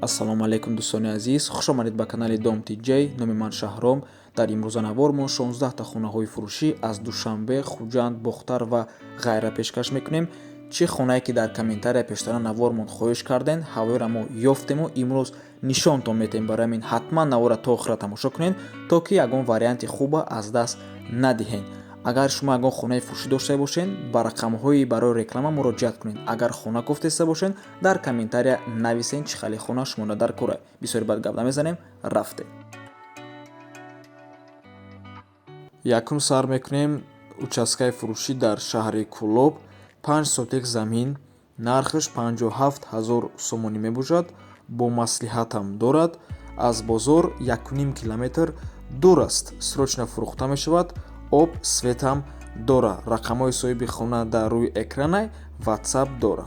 Ассалому алайкум дӯстони азиз, хуш омадед ба канали Dom TJ. Номи ман Шаҳром. Дар имрӯзанавор мо 16 хонаҳои фурӯшӣ аз Душанбе, Хуҷанд, Бухтар ва ғайра пешкаш мекунем. Чӣ хонае ки дар комментария пештара навормон хоҳиш кардем, ҳавоира мо ёфтему. Имрӯз нишонтон метем, барои ҳамин ҳатман навора то охира тамошо кунед, то ки ягон варианти хуба аз даст надиҳед. Агар шумо ягон хонаи фурӯшӣ дошта бошед, ба рақамҳои барои реклама муроҷиат кунед. Агар хона гуфтеста бошед, дар комментария нависед чӣ хали хона шумода дар кора. Бисёри бад гап намезанем, рафтем. Якум сар мекунем участкаи фурӯшӣ дар шаҳри Кӯлоб. 5 сотик замин, нархаш 57 000 сомонӣ мебошад. Бо маслиҳатам дорад. Аз бозор 1,5 километр дур аст. срочно фурӯхта мешавад. об светам дора. Рақамҳои соҳиби хона дар рӯи экрана. WhatsApp дора.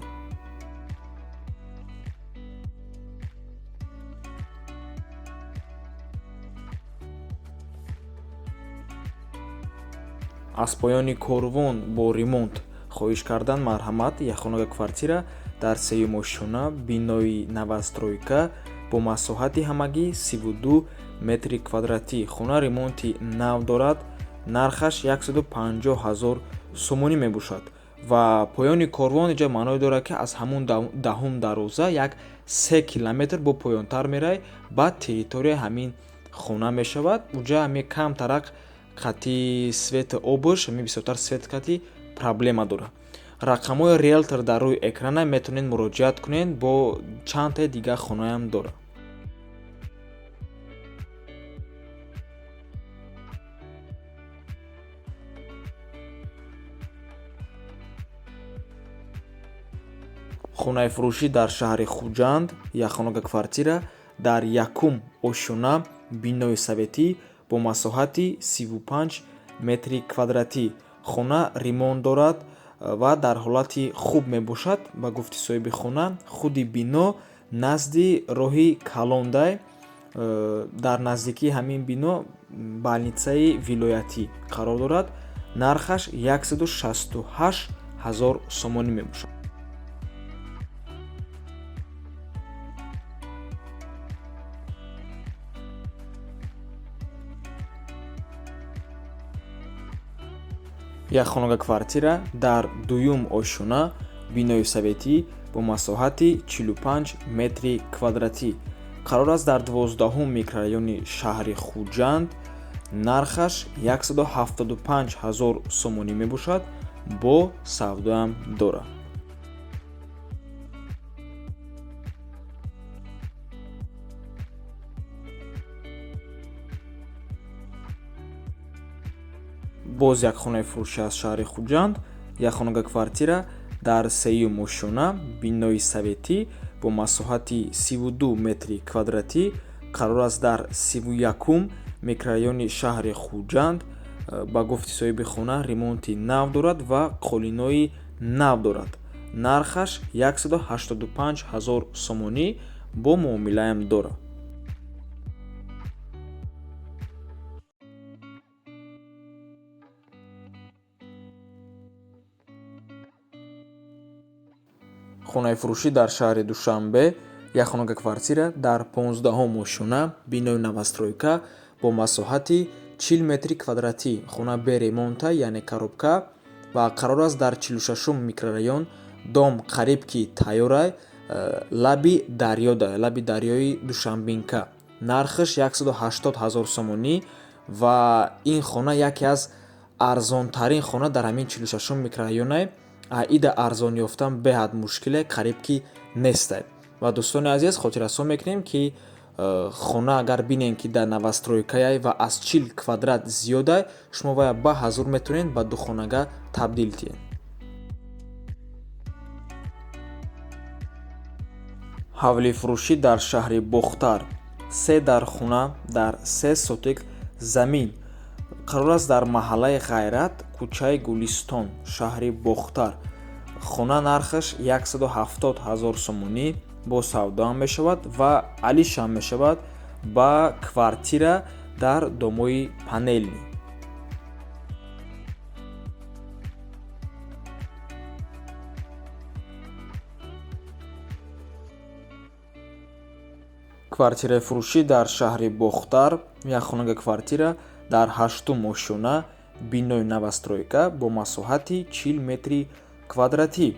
аз поёни корвон бо ремонт хоҳиш кардан марҳамат. Яхонага квартира дар сеюм ошона, бинои новостройка бо масоҳати ҳамагӣ 32 метри квадратӣ. Хона ремонти нав дорад. Нархаш 150 000 сомонӣ мебошад. Ва поёни корвон иҷа маъное дорад ки аз ҳамун даҳум дароза як 3 километр бо поёнтар мерай, баъд территорияи ҳамин хона мешавад. уҷа ҳамин камтарақ қатъи свети обш, ҳамин бисёртар свет қатъи проблема дора. Рақамҳои риэлтор дар рӯи экрана, метавонед муроҷиат кунед. Бо чандтаи дигар хонаам дора. хонаи фурӯшӣ дар шаҳри Хуҷанд, яхонага квартира дар якум ошона, бинои советӣ бо масоҳати 35 метри квадратӣ. хона ремонт дорад ва дар ҳолати хуб мебошад. Ба гуфти соҳиби хона, худи бино назди роҳи Калондай, дар наздикии ҳамин бино балнитсаи вилоятӣ қарор дорад. нархаш 168 000 сомонӣ мебошад. як хонага квартира дар дуюм ошона, бинои советӣ бо масоҳати 45 метри квадратӣ. қарор аст дар 12-ум микрорайони шаҳри Хуҷанд. нархаш 175 000 сомонӣ мебошад. бо савдоам дора. боз як хонаи фурӯшӣ аз шаҳри Хуҷанд, як хонага квартира дар сеюм ошона, бинои советӣ бо масоҳати 32 метри квадратӣ. қарор аст дар 31-ум микрорайони шаҳри Хуҷанд. ба гуфти соҳиби хона, ремонти нав дорад ва қолинои нав дорад. нархаш 185 000 сомонӣ бо муомилаам дора. хонаи фурӯшӣ дар шаҳри Душанбе, як хонага квартира дар 15-ум ошона, бинои новостройка бо масоҳати 40 метри квадратӣ. хона бе ремонта, яъне коробка, ва қарор аст дар 46-ум микрорайон. дом қариб ки тайёрай, лаби дарё да, лаби дарёи Душанбинка. нархаш 180 000 сомонӣ ва ин хона яке аз арзонтарин хона дар ҳамин 46-ум микрорайонай. ида арзон ёфтан беҳад мушкиле, қариб ки нестай. ва дӯстони азиз, хотиррасон мекунем ки хона агар бинем ки дар новостройкае ва аз 40 квадрат зиёдай, шумо вая ба ҳазур метавонед ба духонага табдил диҳед. ҳавли фурӯшӣ дар шаҳри Бухтар. 3 дархона дар 3 сотик замин. қарор аст дар маҳаллаи Ғайрат, кӯчаи Гулистон, шаҳри Бухтар. хона нархаш 170 000 сомонӣ бо савдоам мешавад ва алишам мешавад ба квартира дар домои панелӣ. квартираи фурӯшӣ дар шаҳри Бохтар, як хонага квартира дар 8-ум ошӯна, бинои новостройка бо масоҳати 40 метри квадратӣ.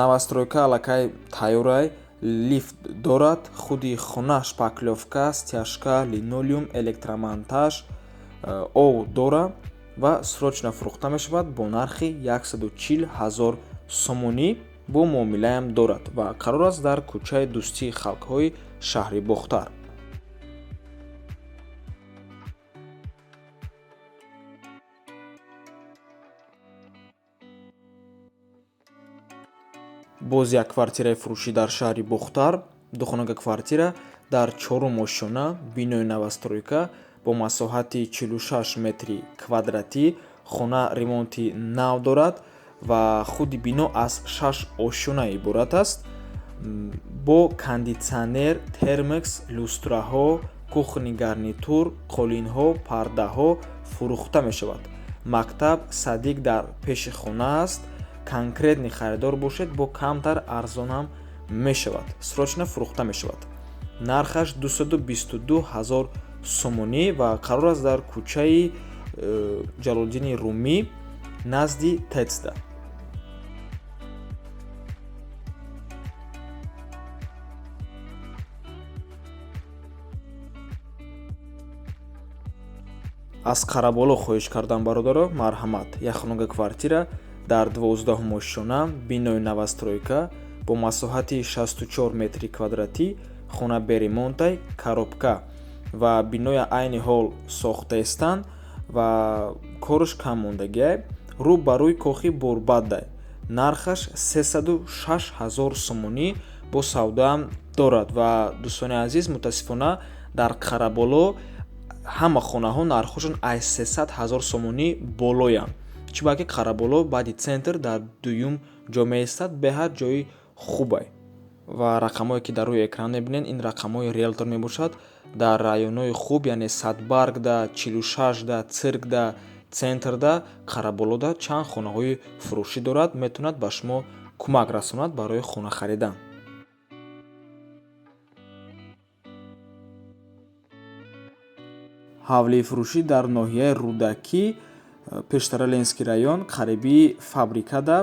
Новостройка аллакай тайёрай, лифт дорад, худи хона шпаклёвка, стяжка, линолеум, электромонтаж, ов дора ва срочно фурӯхта мешавад бо нархи 140 000 сомонӣ. бо муомилаам дорад ва қарор аст дар кӯчаи Дӯстии халқҳои шаҳри Бохтар. боз як квартираи фурӯшӣ дар шаҳри Бохтар, духонага квартира дар 4-ум ошӯна, бинои новостройка бо масоҳати 46 метри квадратӣ, хона ремонти нав дорад ва худи бино аз 6 ошӯна иборат аст, бо кондитсионер, термекс, люстраҳо, кухни гарнитур, қолинҳо, пардаҳо фурӯхта мешавад. Мактаб садик дар пеши хона аст. Конкретни харидор бошед, бо камтар арзонам мешавад. Срочно фурӯхта мешавад. Нархаш 222 000 сомонӣ ва қарор аст дар кӯчаи Ҷалолиддини Румӣ назди Тецда. аз Қараболо хоҳиш кардам бародаро, марҳамат. Як хонага квартира дар 12-ум ошӯна, бинои новостройка бо масоҳати 64 метри квадратӣ, хона беремонтай, коробка ва бинои айни ҳол сохтаистан ва корш кам мондагиай, рӯ ба рӯи кохи борбаддай. Нархаш 306 000 сомонӣ бо савдоам дорад ва дӯстони азиз, мутаассифона дар Қараболо ҳама хонаҳо нархҳошон аз 300 000 сомонӣ болоянд. чунки Қараболо баъди центр дар дуюм ҷо меистад, беҳад ҷои хубай. ва рақамое ки дар рӯи экран мебинед, ин рақамҳои риэлтор мебошад дар районҳои хуб, яъне Садбаргда, 46да, Циркда, Центрда, Қараболода чанд хонаҳои фурӯшӣ дорад, метавонад ба шумо кӯмак расонад барои хона харидан. ҳавлии фурӯшӣ дар ноҳияи Рудакӣ, Пештараленский район, қариби фабрикада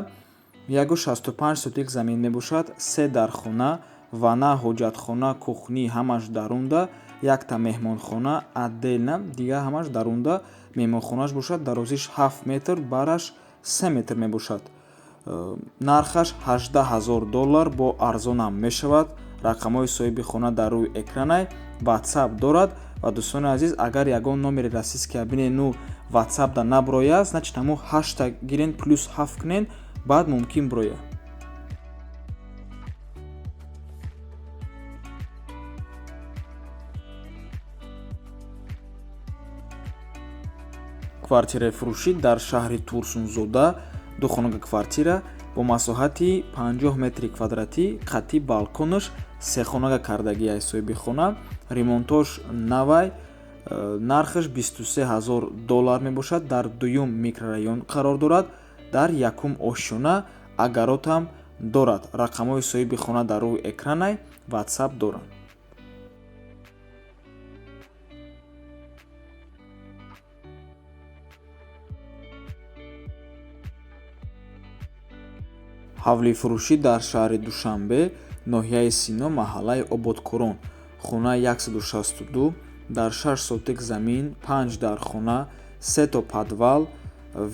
165 сотик замин мебошад. 3 дархона, вана, ҳоҷатхона, кухнӣ ҳамаш дарунда, якта меҳмонхона отдельна, дигар ҳамаш дарунда. Меҳмонхонаш бошад, дарозиш 7 метр, бараш 3 метр мебошад. Нархаш $18,000 бо арзонам мешавад. рақамҳои соҳиби хона дар рӯи экранай. WhatsApp дорад ва дӯстони азиз, агар ягон номери расист ки бинен ну WhatsApp да наброя аст, значит ҳамун #та гирен +7 кунен, баъд мумкин броя. квартираи фурӯшӣ дар шаҳри Турсунзода, духонага квартира бо масоҳати 50 метри квадратӣ, қатъи балконаш сехонага кардагиай соҳиби хона, ремонтош навай. нархаш $23,000 мебошад. дар дуюм микрорайон қарор дорад, дар якум ошӯна, агаротам дорад. рақамҳои соҳиби хона дар рӯи экранай, WhatsApp доранд. ҳавлии фурӯшӣ дар шаҳри Душанбе, ноҳияи Сино, маҳаллаи Ободкорон, хона 162, дар 6 сотик замин, 5 дархона, 3 то подвал,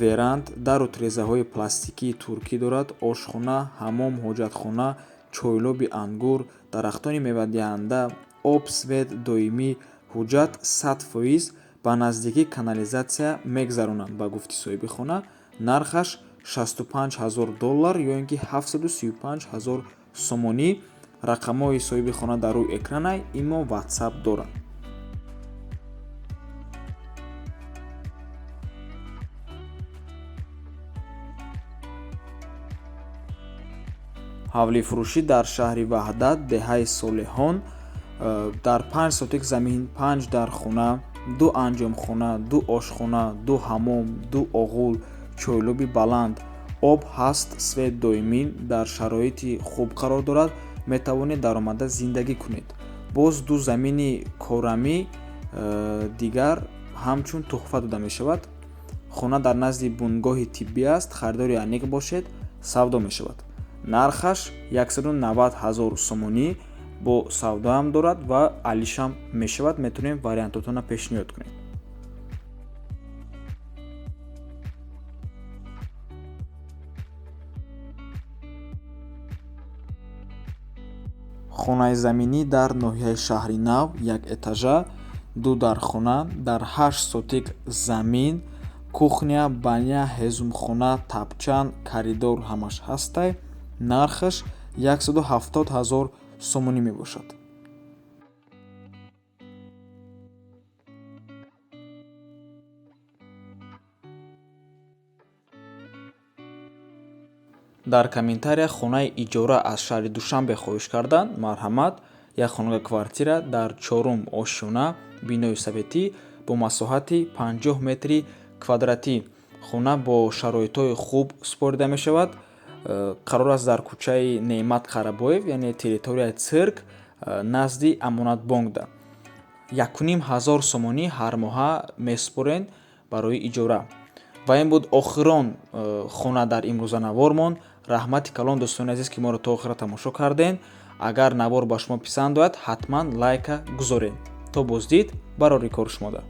веранд, дару тирезаҳои пластикии туркӣ дорад, ошхона, ҳаммом, ҳоҷатхона, чойлоби ангур, дарахтони мевадиҳанда, об, свет доимӣ. ҳуҷҷат 100% ба наздикии канализатсия мегзаронанд ба гуфти соҳиби хона. нархаш $65,000 ё ин ки $735,000 сомонӣ. рақамҳои соҳиби хона дар рӯи экранай, имо WhatsApp доранд. ҳавлии фурӯшӣ дар шаҳри Ваҳдат, деҳаи Солеҳон, дар 5 сотик замин, 5 дархона, 2 анҷомхона, 2 ошхона, 2 ҳаммом, 2 оғӯл, чойлоби баланд, об ҳаст, свет доимӣ, дар шароити хуб қарор дорад. метавонед даромада зиндагӣ кунед. боз ду замини корамӣ дигар ҳамчун туҳфа дода мешавад. хона дар назди бунгоҳи тиббӣ аст, харидори аниқ бошед, савдо мешавад. нархаш 190 000 сомонӣ бо савдоам дорад ва алишам мешавад. метавонем вариантотона пешниҳод кунем. хонаи заминӣ дар ноҳияи шаҳри нав, як этажа, ду дархона, дар 8 сотик замин, кухня, баня, ҳезумхона, тапчан, коридор ҳамаш ҳастай. нархаш 170 000 сомонӣ мебошад. дар комментария хонаи иҷора аз шаҳри Душанбе хоҳиш карданд. марҳамат. як хонага квартира дар 4 ошӯна, бинои советӣ бо масоҳати 50 метри квадратӣ. хона бо шароитҳои хуб супорида мешавад. қарор аст дар кӯчаи Неъмат Қарабоев, яъне территорияи цирк, назди Амонатбонкда. 1500 сомонӣ ҳар моҳа месупорен барои иҷора. ва ин буд охирон хона дар имрӯза навормон. раҳмати калон дӯстони азиз ки моро то охира тамошо карден. агар навор ба шумо писанд ояд, ҳатман лайка гузоред. то боздид, барори кори шумода.